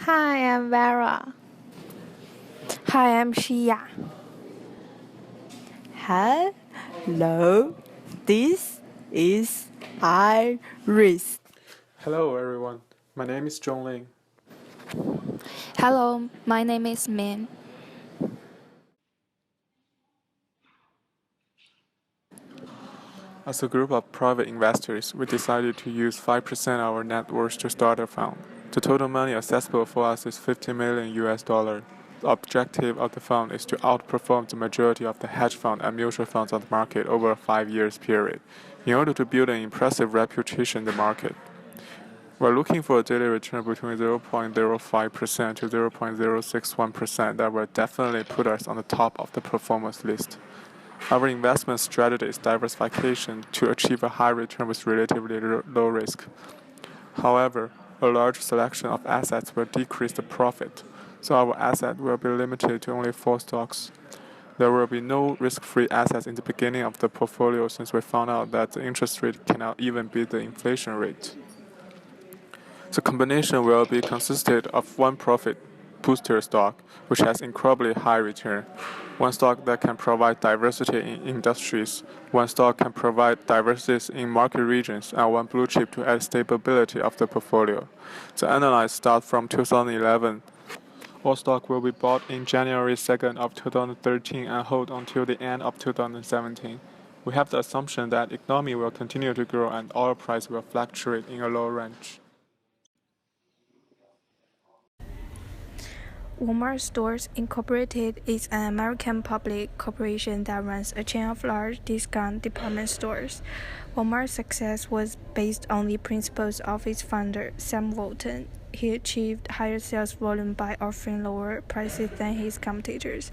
Hi, I'm Vera. Hi, I'm Shia. Hello, this is Iris. Hello everyone, my name is Zhong Ling. Hello, my name is Min. As a group of private investors, we decided to use 5% of our net worth to start a fund. The total money accessible for us is 50 million US dollar. The objective of the fund is to outperform the majority of the hedge fund and mutual funds on the market over a 5 years period, in order to build an impressive reputation in the market. We're looking for a daily return between 0.05% to 0.061% that will definitely put us on the top of the performance list. Our investment strategy is diversification to achieve a high return with relatively low risk. However, a large selection of assets will decrease the profit, so our asset will be limited to only 4 stocks. There will be no risk-free assets in the beginning of the portfolio since we found out that the interest rate cannot even beat the inflation rate. The combination will be consisted of one profit booster stock, which has incredibly high return, one stock that can provide diversity in industries, one stock can provide diversity in market regions, and one blue chip to add stability of the portfolio. The analysis starts from 2011. All stock will be bought in January 2nd of 2013 and hold until the end of 2017. We have the assumption that economy will continue to grow and oil price will fluctuate in a low range. Walmart Stores Incorporated is an American public corporation that runs a chain of large discount department stores. Walmart's success was based on the principles of its founder, Sam Walton. He achieved higher sales volume by offering lower prices than his competitors.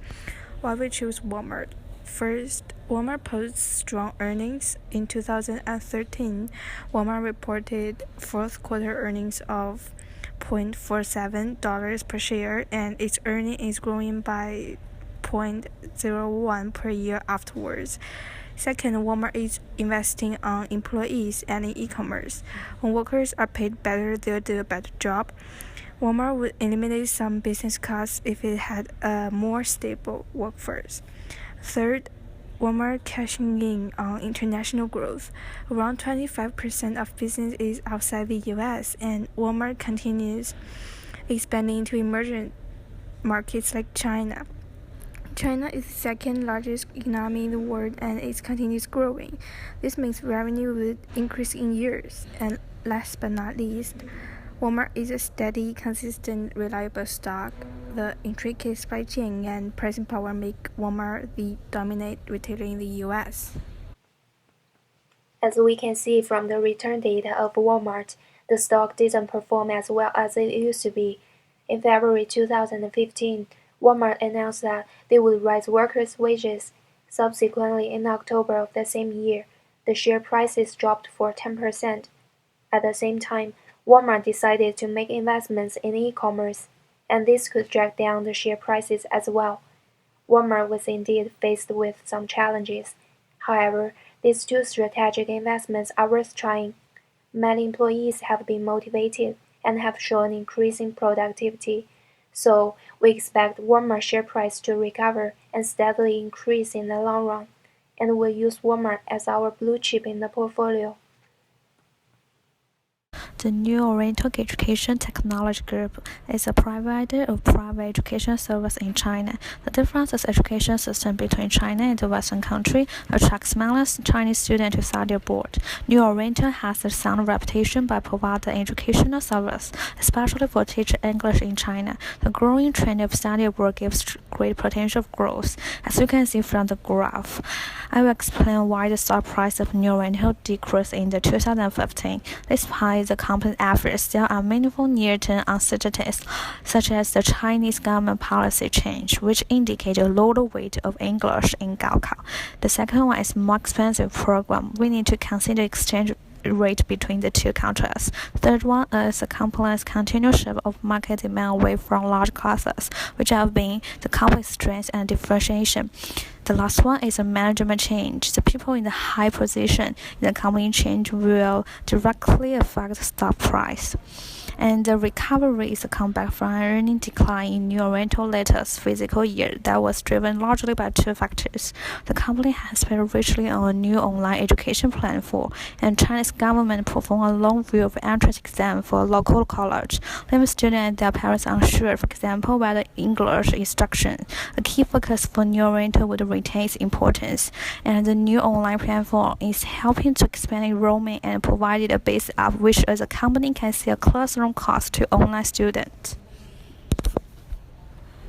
Why we choose Walmart? First, Walmart posts strong earnings. In 2013, Walmart reported fourth quarter earnings of $0.47 per share, and its earning is growing by 0.01 per year afterwards. Second, Walmart is investing on employees and in e-commerce. When workers are paid better, they'll do a better job. Walmart would eliminate some business costs if it had a more stable workforce. Third, Walmart cashing in on international growth. Around 25% of business is outside the US, and Walmart continues expanding into emerging markets like China. China is the second largest economy in the world and it continues growing. This means revenue will increase in years. And last but not least, Walmart is a steady, consistent, reliable stock. The intricate supply chain and pricing power make Walmart the dominant retailer in the US. As we can see from the return data of Walmart, the stock didn't perform as well as it used to be. In February 2015, Walmart announced that they would raise workers' wages. Subsequently, in October of the same year, the share prices dropped for 10%. At the same time, Walmart decided to make investments in e-commerce, and this could drag down the share prices as well. Walmart was indeed faced with some challenges. However, these two strategic investments are worth trying. Many employees have been motivated and have shown increasing productivity. So, we expect Walmart share price to recover and steadily increase in the long run, and we'll use Walmart as our blue chip in the portfolio. The New Oriental Education Technology Group is a provider of private education service in China. The difference in education system between China and the Western country attracts many Chinese students to study abroad. New Oriental has a sound reputation by providing educational service, especially for teaching English in China. The growing trend of study abroad gives great potential growth, as you can see from the graph. I will explain why the stock price of New Oriental decreased in the 2015. Despite the company's efforts, there are meaningful near-term uncertainties, such as the Chinese government policy change, which indicate a lower weight of English in Gaokao. The second one is more expensive program. We need to consider exchange rate between the two countries. Third one is the company's continuous shift of market demand away from large classes, which have been the company's strength and differentiation. The last one is a management change. The people in the high position in the company change will directly affect the stock price. and the recovery is a comeback from an earning decline in New Oriental latest fiscal year that was driven largely by two factors. The company has spent richly on a new online education platform, and Chinese government performed a long view of entrance exam for a local college, leaving students and their parents unsure, for example, whether English instruction, a key focus for New Oriental, would retain its importance. And the new online platform is helping to expand enrollment and provided a base of which as a company can sell classroom costs to online students.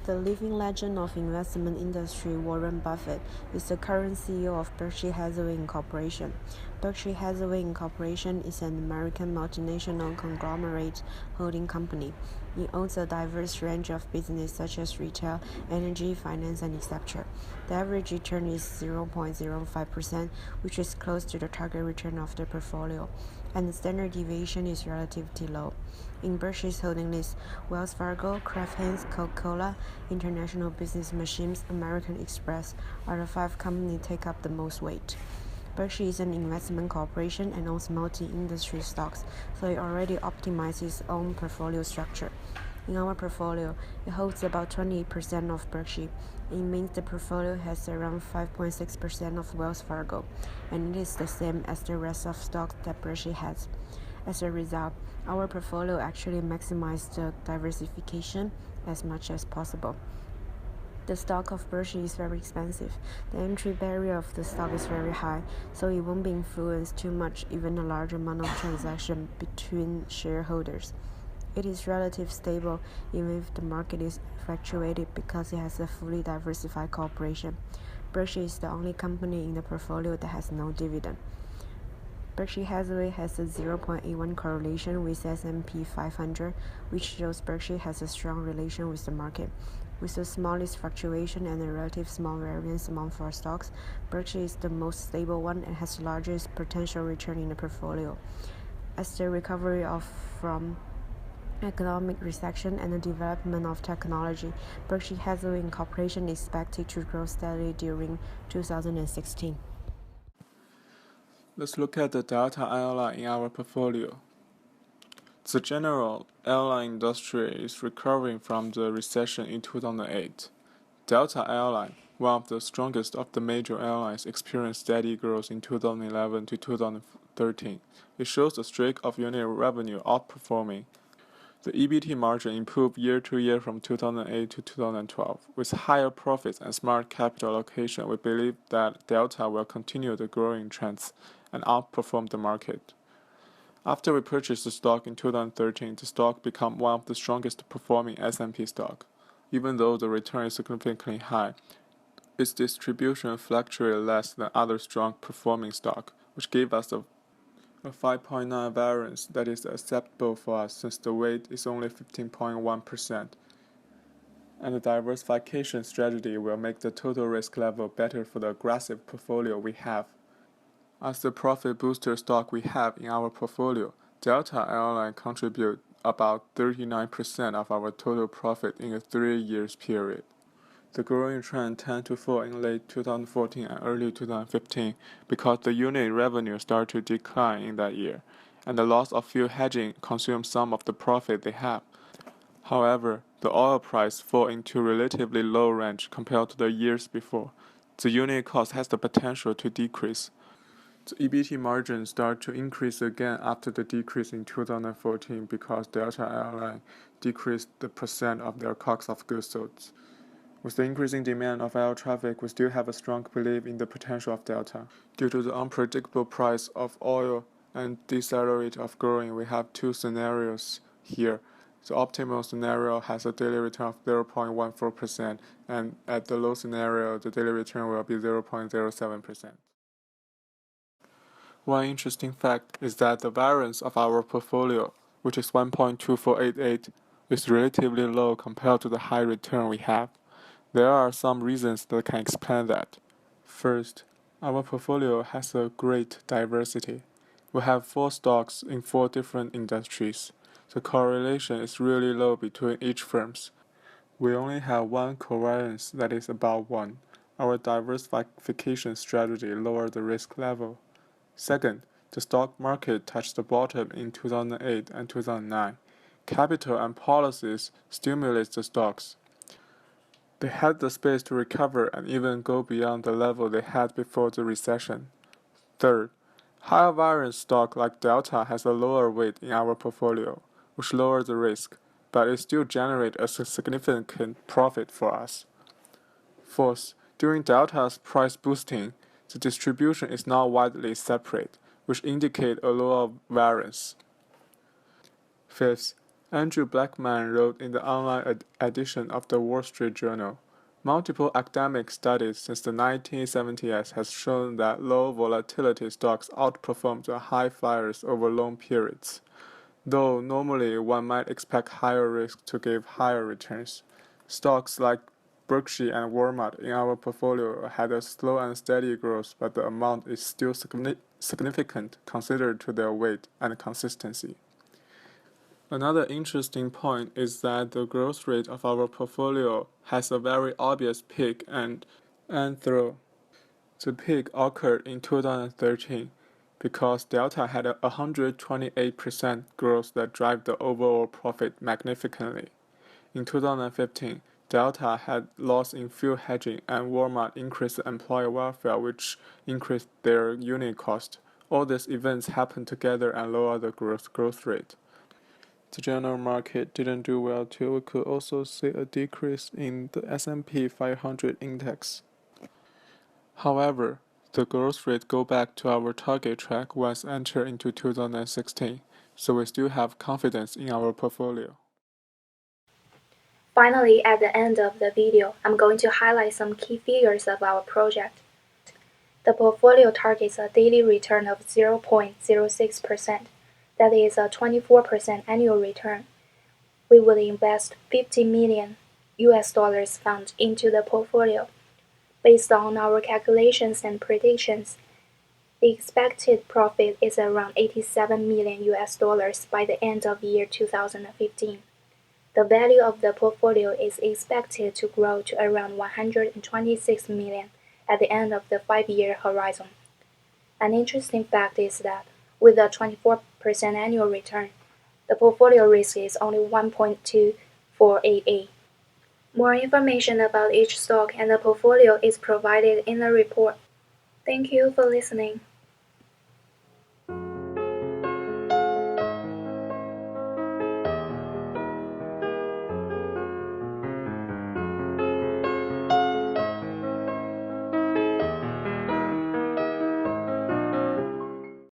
The living legend of investment industry, Warren Buffett, is the current CEO of Berkshire Hathaway Incorporation. Berkshire Hathaway Incorporation is an American multinational conglomerate holding company. It owns a diverse range of business such as retail, energy, finance, and etc. The average return is 0.05%, which is close to the target return of the portfolio, and the standard deviation is relatively low. In Berkshire's holding list, Wells Fargo, Kraft Heinz, Coca-Cola, International Business Machines, American Express are the 5 companies take up the most weight. Berkshire is an investment corporation and owns multi-industry stocks, so it already optimizes its own portfolio structure. In our portfolio, it holds about 28% of Berkshire. It means the portfolio has around 5.6% of Wells Fargo, and it is the same as the rest of stocks that Berkshire has. As a result, our portfolio actually maximizes the diversification as much as possible. The stock of Berkshire is very expensive. The entry barrier of the stock is very high, so it won't be influenced too much even a large amount of transaction between shareholders. It is relatively stable even if the market is fluctuated because it has a fully diversified corporation. Berkshire is the only company in the portfolio that has no dividend. Berkshire Hathaway has a 0.81 correlation with S&P 500, which shows Berkshire has a strong relation with the market. With the smallest fluctuation and a relatively small variance among 4 stocks, Berkshire is the most stable one and has the largest potential return in the portfolio. As the recovery from economic recession and the development of technology, Berkshire Hathaway Incorporation is expected to grow steadily during 2016. Let's look at the Delta Airline in our portfolio. The general airline industry is recovering from the recession in 2008. Delta Airline, one of the strongest of the major airlines, experienced steady growth in 2011 to 2013. It shows a streak of unit revenue outperforming. The EBT margin improved year to year from 2008 to 2012. With higher profits and smart capital allocation, we believe that Delta will continue the growing trends and outperform the market. After we purchased the stock in 2013, the stock became one of the strongest performing S&P stock. Even though the return is significantly high, its distribution fluctuated less than other strong performing stock, which gave us a 5.9 variance that is acceptable for us since the weight is only 15.1%. And the diversification strategy will make the total risk level better for the aggressive portfolio we have. As the profit booster stock we have in our portfolio, Delta Airline contributes about 39% of our total profit in a 3-year period. The growing trend tended to fall in late 2014 and early 2015 because the unit revenue started to decline in that year, and the loss of fuel hedging consumed some of the profit they have. However, the oil price fell into relatively low range compared to the years before. The unit cost has the potential to decrease. The EBT margin started to increase again after the decrease in 2014 because Delta Airline decreased the percent of their cost of goods sold. With the increasing demand of air traffic, we still have a strong belief in the potential of Delta. Due to the unpredictable price of oil and deceleration of growing, we have 2 scenarios here. The optimal scenario has a daily return of 0.14%, and at the low scenario, the daily return will be 0.07%. One interesting fact is that the variance of our portfolio, which is 1.2488, is relatively low compared to the high return we have. There are some reasons that can explain that. First, our portfolio has a great diversity. We have 4 stocks in 4 different industries. The correlation is really low between each firms. We only have 1 covariance that is about 1. Our diversification strategy lowered the risk level. Second, the stock market touched the bottom in 2008 and 2009. capital and policies stimulate the stocks. They had the space to recover and even go beyond the level they had before the recession. Third, higher variance stock like Delta has a lower weight in our portfolio, which lowers the risk, but it still generates a significant profit for us. Fourth, during Delta's price boosting, the distribution is now widely separate, which indicates a lower variance. Fifth, Andrew Blackman wrote in the online edition of the Wall Street Journal, multiple academic studies since the 1970s has shown that low volatility stocks outperform the high flyers over long periods, though normally one might expect higher risk to give higher returns. Stocks like Berkshire and Walmart in our portfolio had a slow and steady growth, but the amount is still significant considered to their weight and consistency. Another interesting point is that the growth rate of our portfolio has a very obvious peak and trough. The peak occurred in 2013 because Delta had a 128% growth that drove the overall profit magnificently. In 2015, Delta had loss in fuel hedging and Walmart increased employee welfare, which increased their unit cost. All these events happened together and lowered the growth rate. The general market didn't do well too. We could also see a decrease in the S&P 500 index. However, the growth rate go back to our target track once entered into 2016, so we still have confidence in our portfolio. Finally, at the end of the video, I'm going to highlight some key figures of our project. The portfolio targets a daily return of 0.06%. That is a 24% annual return. We would invest $50 million fund into the portfolio. Based on our calculations and predictions, the expected profit is around $87 million by the end of year 2015. The value of the portfolio is expected to grow to around $126 million at the end of the 5-year horizon. An interesting fact is that with a 24% annual return, the portfolio risk is only 1.2488. More information about each stock and the portfolio is provided in the report. Thank you for listening.